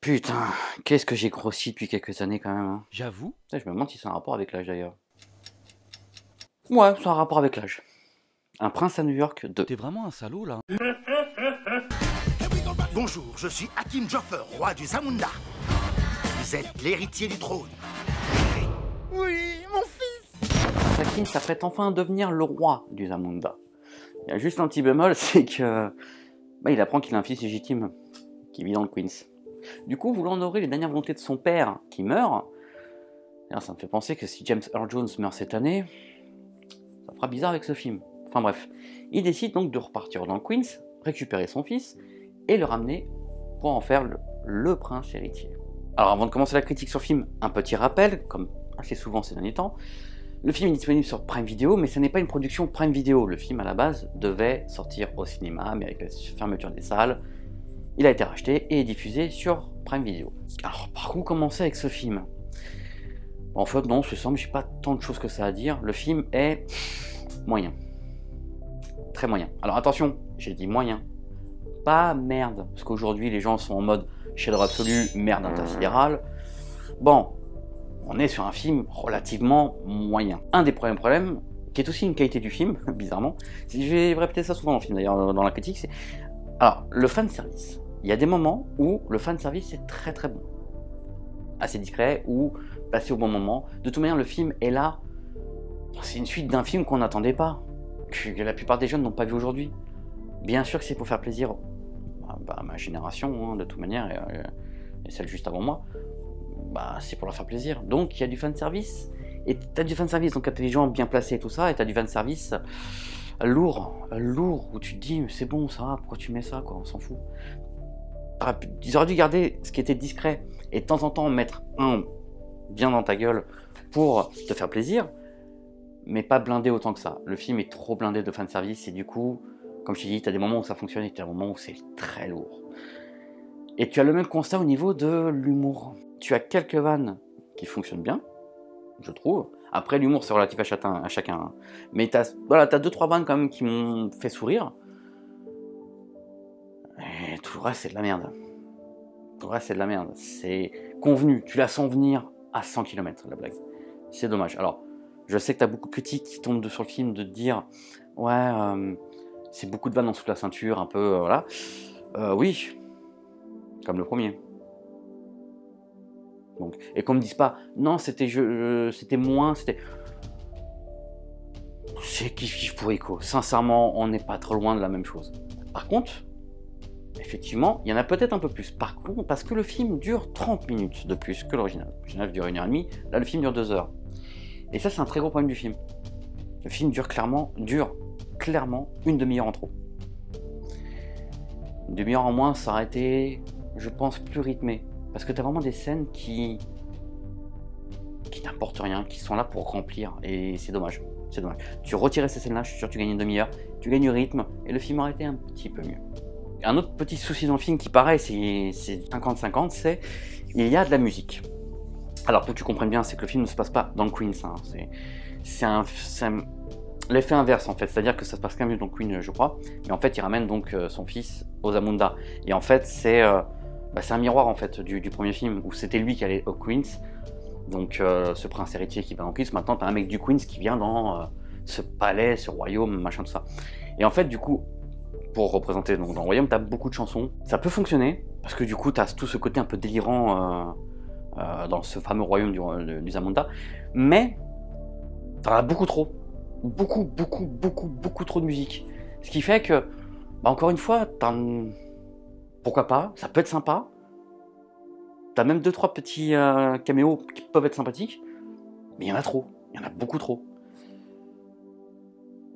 Putain, qu'est-ce que j'ai grossi depuis quelques années quand même. Hein. J'avoue. Putain, je me demande si c'est un rapport avec l'âge d'ailleurs. Ouais, c'est un rapport avec l'âge. Un prince à New York 2. T'es vraiment un salaud là. Bonjour, je suis Hakim Joffer, roi du Zamunda. Vous êtes l'héritier du trône. Oui, mon fils. Sakin s'apprête enfin à devenir le roi du Zamunda. Il y a juste un petit bémol, c'est que il apprend qu'il a un fils légitime qui vit dans le Queens. Du coup, voulant honorer les dernières volontés de son père qui meurt, ça me fait penser que si James Earl Jones meurt cette année, ça fera bizarre avec ce film. Enfin bref, il décide donc de repartir dans le Queens, récupérer son fils et le ramener pour en faire le prince héritier. Alors avant de commencer la critique sur le film, un petit rappel, comme assez souvent ces derniers temps, le film est disponible sur Prime Video, mais ce n'est pas une production Prime Video. Le film à la base devait sortir au cinéma, mais avec la fermeture des salles, il a été racheté et diffusé sur Prime Video. Alors par où commencer avec ce film? En fait non, c'est simple, j'ai pas tant de choses que ça à dire. Le film est moyen. Très moyen. Alors attention, j'ai dit moyen. Pas merde, parce qu'aujourd'hui les gens sont en mode chef-d'œuvre absolu, merde intersidérale. Bon, on est sur un film relativement moyen. Un des premiers problèmes, qui est aussi une qualité du film, bizarrement, je vais répéter ça souvent dans le film d'ailleurs, dans la critique, c'est... Alors, le fanservice. Il y a des moments où le fanservice est très très bon. Assez discret, ou passé au bon moment. De toute manière, le film est là. C'est une suite d'un film qu'on n'attendait pas, que la plupart des jeunes n'ont pas vu aujourd'hui. Bien sûr que c'est pour faire plaisir à ma génération, hein, de toute manière, et celle juste avant moi. C'est pour leur faire plaisir. Donc il y a du fanservice. Et t'as du fanservice donc intelligent, bien placé et tout ça, et t'as du fanservice lourd, où tu te dis, mais c'est bon ça, pourquoi tu mets ça, quoi, on s'en fout. Ils auraient dû garder ce qui était discret, et de temps en temps mettre un bien dans ta gueule pour te faire plaisir, mais pas blindé autant que ça. Le film est trop blindé de fanservice, et du coup, comme je t'ai dit, t'as des moments où ça fonctionne, et t'as des moments où c'est très lourd. Et tu as le même constat au niveau de l'humour. Tu as quelques vannes qui fonctionnent bien, je trouve. Après, l'humour, c'est relatif à chacun. Hein. Mais t'as 2-3 vannes quand même qui m'ont fait sourire. Et tout le reste, c'est de la merde. Tout le reste, c'est de la merde. C'est convenu. Tu la sens venir à 100 km, la blague. C'est dommage. Alors, je sais que t'as beaucoup de critiques qui tombent sur le film de te dire « Ouais, c'est beaucoup de vannes en dessous de la ceinture, un peu, voilà. » Oui, comme le premier. Donc, et qu'on me dise pas, non, c'était moins, c'était... C'est kiff pour Echo. Sincèrement, on n'est pas trop loin de la même chose. Par contre, effectivement, il y en a peut-être un peu plus. Par contre, parce que le film dure 30 minutes de plus que l'original. L'original dure 1h30, là le film dure 2 heures. Et ça, c'est un très gros problème du film. Le film dure clairement une demi-heure en trop. Une demi-heure en moins, ça aurait été, je pense, plus rythmé. Parce que tu as vraiment des scènes qui n'apportent rien, qui sont là pour remplir, et c'est dommage. C'est dommage. Tu retirais ces scènes-là, je suis sûr que tu gagnes une demi-heure, tu gagnes du rythme, et le film aurait été un petit peu mieux. Un autre petit souci dans le film qui, pareil, c'est 50-50, c'est il y a de la musique. Alors, pour que tu comprennes bien, c'est que le film ne se passe pas dans le Queens. Hein. C'est l'effet inverse, en fait. C'est-à-dire que ça se passe quand même dans le Queens, je crois. Mais en fait, il ramène donc son fils aux Zamunda. Et en fait, c'est un miroir, en fait, du premier film, où c'était lui qui allait au Queens. Donc, ce prince héritier qui va dans le Queens. Maintenant, t'as un mec du Queens qui vient dans ce palais, ce royaume, machin, tout ça. Et en fait, du coup, pour représenter donc, dans le royaume, t'as beaucoup de chansons. Ça peut fonctionner, parce que du coup, t'as tout ce côté un peu délirant dans ce fameux royaume du Zamunda. Mais, t'en as beaucoup trop. Beaucoup trop de musique. Ce qui fait que, encore une fois, pourquoi pas, ça peut être sympa. T'as même 2-3 petits caméos qui peuvent être sympathiques, mais il y en a trop, il y en a beaucoup trop.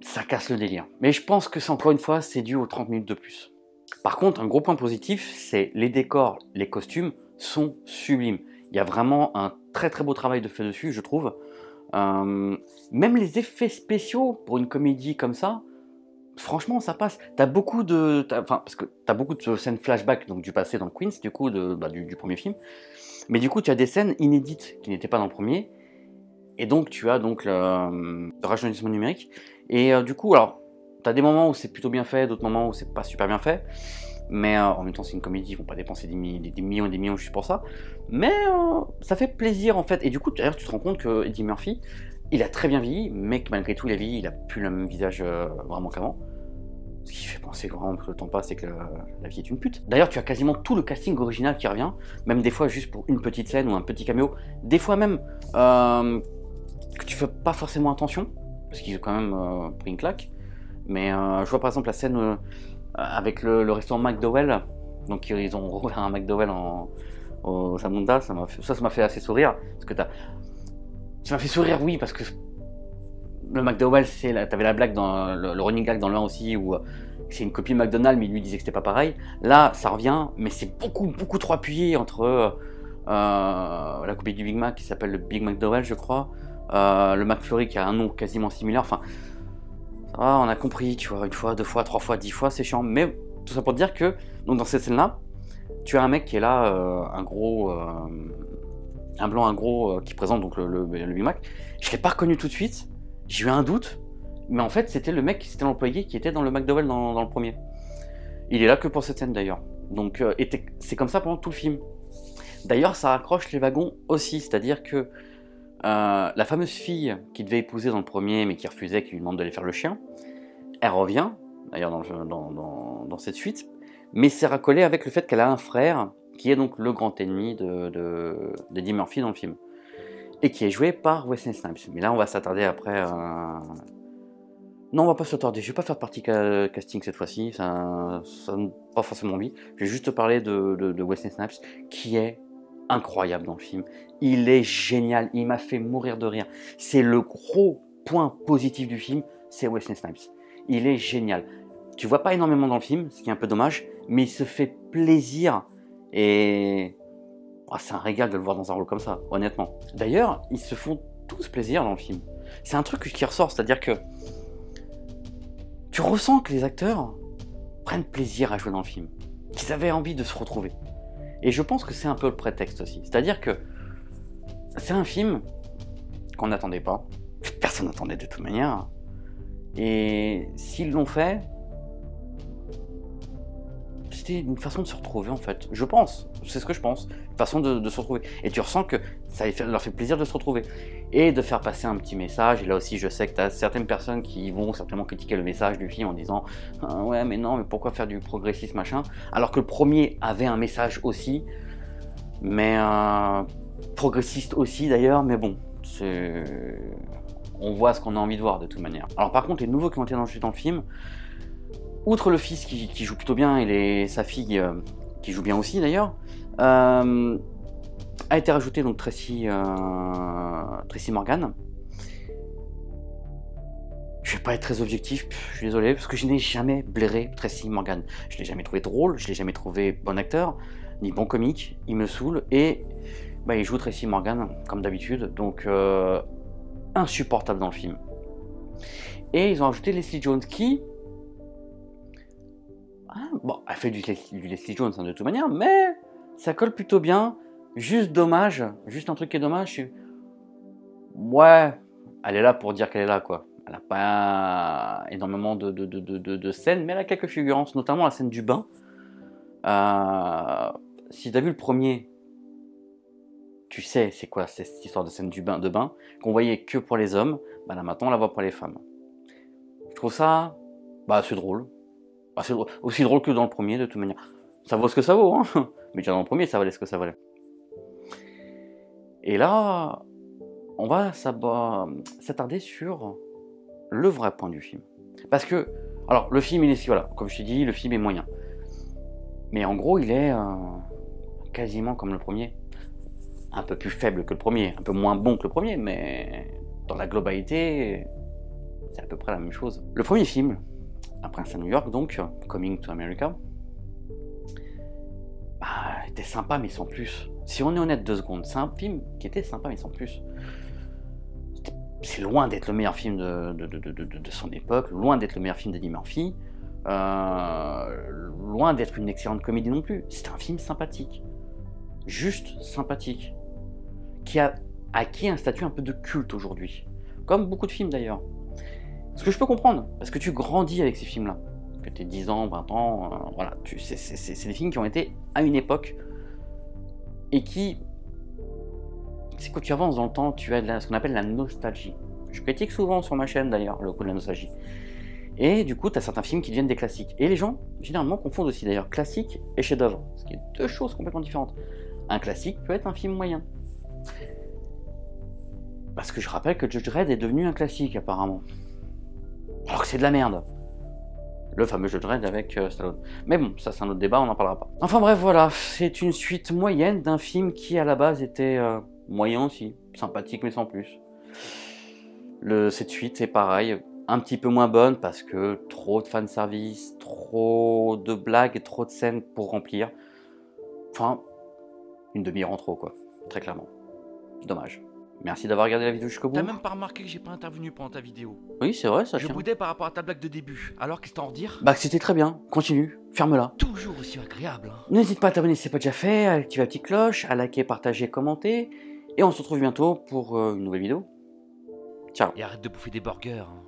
Ça casse le délire. Mais je pense que c'est encore une fois, c'est dû aux 30 minutes de plus. Par contre, un gros point positif, c'est les décors, les costumes sont sublimes. Il y a vraiment un très très beau travail de fait dessus, je trouve. Même les effets spéciaux pour une comédie comme ça, franchement, ça passe. Parce que t'as beaucoup de scènes flashback donc du passé dans le Queens, du coup, du premier film. Mais du coup, tu as des scènes inédites qui n'étaient pas dans le premier. Et donc, tu as donc le rajeunissement numérique. Et du coup, alors, tu as des moments où c'est plutôt bien fait, d'autres moments où c'est pas super bien fait. Mais en même temps, c'est une comédie, ils vont pas dépenser des millions et des millions juste pour ça. Mais ça fait plaisir en fait. Et du coup, d'ailleurs, tu te rends compte que Eddie Murphy, il a très bien vieilli, mais que malgré tout, il a vieilli, il a plus le même visage vraiment qu'avant. Ce qui fait penser vraiment que le temps passe et que la vie est une pute. D'ailleurs, tu as quasiment tout le casting original qui revient, même des fois juste pour une petite scène ou un petit caméo. Des fois même que tu fais pas forcément attention, parce qu'ils ont quand même pris une claque. Mais je vois par exemple la scène avec le restaurant McDowell. Donc ils ont rouvert un McDowell au Zamunda, ça m'a fait assez sourire. Parce que ça m'a fait sourire, oui, parce que le McDowell, t'avais la blague dans le running gag dans le 1 aussi, où c'est une copie McDonald's, mais lui disait que c'était pas pareil. Là, ça revient, mais c'est beaucoup trop appuyé entre la copie du Big Mac qui s'appelle le Big McDowell, je crois, le McFlurry qui a un nom quasiment similaire. Enfin, ça va, on a compris, tu vois, une fois, deux fois, trois fois, 10 fois, c'est chiant. Mais tout ça pour te dire que, donc dans cette scène-là, tu as un mec qui est là, un blanc, un gros, qui présente donc le Big Mac. Je l'ai pas reconnu tout de suite. J'ai eu un doute, mais en fait c'était le mec, c'était l'employé qui était dans le McDowell dans le premier. Il est là que pour cette scène d'ailleurs. Donc c'est comme ça pendant tout le film. D'ailleurs ça accroche les wagons aussi, c'est-à-dire que la fameuse fille qui devait épouser dans le premier mais qui refusait, qui lui demande d'aller faire le chien, elle revient, d'ailleurs dans cette suite, mais c'est racolé avec le fait qu'elle a un frère qui est donc le grand ennemi d'Eddie Murphy dans le film. Et qui est joué par Wesley Snipes. Mais là, on va s'attarder après... Non, on va pas s'attarder. Je vais pas faire de partie casting cette fois-ci. Ça n'a pas forcément envie. Je vais juste te parler de Wesley Snipes, qui est incroyable dans le film. Il est génial. Il m'a fait mourir de rire. C'est le gros point positif du film, c'est Wesley Snipes. Il est génial. Tu vois pas énormément dans le film, ce qui est un peu dommage, mais il se fait plaisir. Et... oh, c'est un régal de le voir dans un rôle comme ça, honnêtement. D'ailleurs, ils se font tous plaisir dans le film. C'est un truc qui ressort, c'est-à-dire que tu ressens que les acteurs prennent plaisir à jouer dans le film, qu'ils avaient envie de se retrouver. Et je pense que c'est un peu le prétexte aussi. C'est-à-dire que c'est un film qu'on n'attendait pas, personne n'attendait de toute manière. Et s'ils l'ont fait, c'était une façon de se retrouver en fait, je pense, c'est ce que je pense, une façon de se retrouver. Et tu ressens que ça leur fait plaisir de se retrouver et de faire passer un petit message. Et là aussi, je sais que tu as certaines personnes qui vont certainement critiquer le message du film en disant ah, ouais, mais non, mais pourquoi faire du progressisme machin, alors que le premier avait un message aussi, mais progressiste aussi d'ailleurs, mais bon, on voit ce qu'on a envie de voir de toute manière. Alors par contre, les nouveaux qui ont été dans le film, outre le fils qui joue plutôt bien et sa fille qui joue bien aussi d'ailleurs, a été rajouté donc Tracy Morgan. Je vais pas être très objectif, je suis désolé, parce que je n'ai jamais blairé Tracy Morgan. Je l'ai jamais trouvé drôle, je l'ai jamais trouvé bon acteur, ni bon comique, il me saoule, et bah, il joue Tracy Morgan comme d'habitude, donc insupportable dans le film. Et ils ont ajouté Leslie Jones qui... bon, elle fait du Leslie Jones de toute manière, mais ça colle plutôt bien. Juste dommage, juste un truc qui est dommage, c'est... ouais, elle est là pour dire qu'elle est là, quoi. Elle n'a pas énormément de scènes, mais elle a quelques figurances, notamment la scène du bain. Si tu as vu le premier, tu sais c'est quoi cette histoire de scène de bain, qu'on voyait que pour les hommes, bah là maintenant on la voit pour les femmes. Je trouve ça assez drôle. C'est aussi drôle que dans le premier de toute manière. Ça vaut ce que ça vaut, hein. Mais déjà dans le premier ça valait ce que ça valait. Et là, on va s'attarder sur le vrai point du film. Parce que, alors le film il est, voilà, comme je t'ai dit, le film est moyen. Mais en gros il est quasiment comme le premier. Un peu plus faible que le premier, un peu moins bon que le premier, mais dans la globalité, c'est à peu près la même chose. Le premier film, Un prince à New York, donc, Coming to America, était sympa mais sans plus. Si on est honnête 2 secondes, c'est un film qui était sympa mais sans plus. C'est loin d'être le meilleur film de son époque, loin d'être le meilleur film d'Eddie Murphy, loin d'être une excellente comédie non plus. C'est un film sympathique, juste sympathique, qui a acquis un statut un peu de culte aujourd'hui, comme beaucoup de films d'ailleurs. Ce que je peux comprendre, parce que tu grandis avec ces films-là. que tu aies 10 ans, 20 ans, voilà, c'est des films qui ont été à une époque et qui, c'est quand tu avances dans le temps, tu as ce qu'on appelle la nostalgie. Je critique souvent sur ma chaîne d'ailleurs le coup de la nostalgie. Et du coup, tu as certains films qui deviennent des classiques. Et les gens, généralement, confondent aussi d'ailleurs classique et chef-d'œuvre, ce qui est deux choses complètement différentes. Un classique peut être un film moyen. Parce que je rappelle que Judge Dredd est devenu un classique apparemment. Alors que c'est de la merde. Le fameux Judge Dredd avec Stallone. Mais bon, ça c'est un autre débat, on n'en parlera pas. Enfin bref, voilà, c'est une suite moyenne d'un film qui à la base était moyen aussi, sympathique mais sans plus. Cette suite est pareil, un petit peu moins bonne parce que trop de fanservice, trop de blagues et trop de scènes pour remplir. Enfin, une demi-heure en trop quoi, très clairement. Dommage. Merci d'avoir regardé la vidéo jusqu'au bout. T'as même pas remarqué que j'ai pas intervenu pendant ta vidéo. Oui, c'est vrai, ça Je tient. boudais par rapport à ta blague de début. Alors qu'est-ce que t'en redire? Bah, c'était très bien. Continue. Ferme-la. Toujours aussi agréable. Hein. N'hésite pas à t'abonner si c'est pas déjà fait, à activer la petite cloche, à liker, partager, commenter. Et on se retrouve bientôt pour une nouvelle vidéo. Ciao. Et arrête de bouffer des burgers. Hein.